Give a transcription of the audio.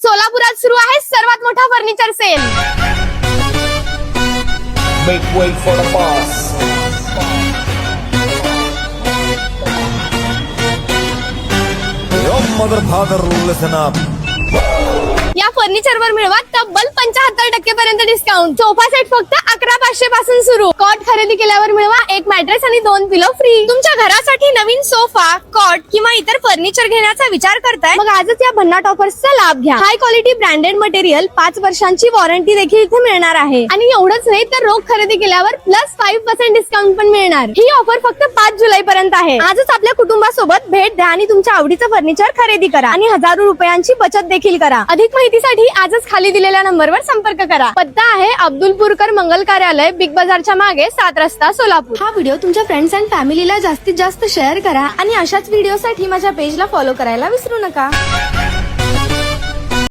सोलापुरात सुरू आहे सर्वात मोठा furniture sale. Make way for the boss. Your mother, father, listen up. या फर्निचर वर मिळवा तब्बल 75% पर्यंत डिस्काउंट. सोफा सेट फक्त 11,500 पासून सुरू. कॉट खरेदी केल्यावर मिळवा एक मॅट्रेस आणि 2 पिलो फ्री. तुमच्या घरासाठी नवीन सोफा, कॉट किंवा इतर फर्निचर घेण्याचा विचार करताय, मग आजच या भन्नाट ऑफर्सचा लाभ घ्या. हाय क्वालिटी ब्रँडेड मटेरियल, 5 वर्षांची वॉरंटी देखील इथे मिळणार आहे. आणि एवढंच नाही तर रोख खरेदी केल्यावर +5% डिस्काउंट पण मिळणार. ही ऑफर फक्त 5 जुलै पर्यंत आहे. आजच आपल्या कुटुंबासोबत भेट द्या आणि तुमच्या आवडीचं फर्निचर खरेदी करा आणि हजारो रुपयांची बचत देखील करा. अधिक माहितीसाठी आजच खाली दिलेल्या नंबरवर संपर्क करा. पत्ता आहे अब्दुलपूरकर मंगल कार्यालय, बिग बाजारच्या मागे, 7 रस्ता, सोलापूर. हा व्हिडिओ तुमच्या फ्रेंड्स अँड फॅमिलीला जास्तीत जास्त शेअर करा आणि अशाच व्हिडिओसाठी माझ्या पेजला फॉलो करायला विसरू नका.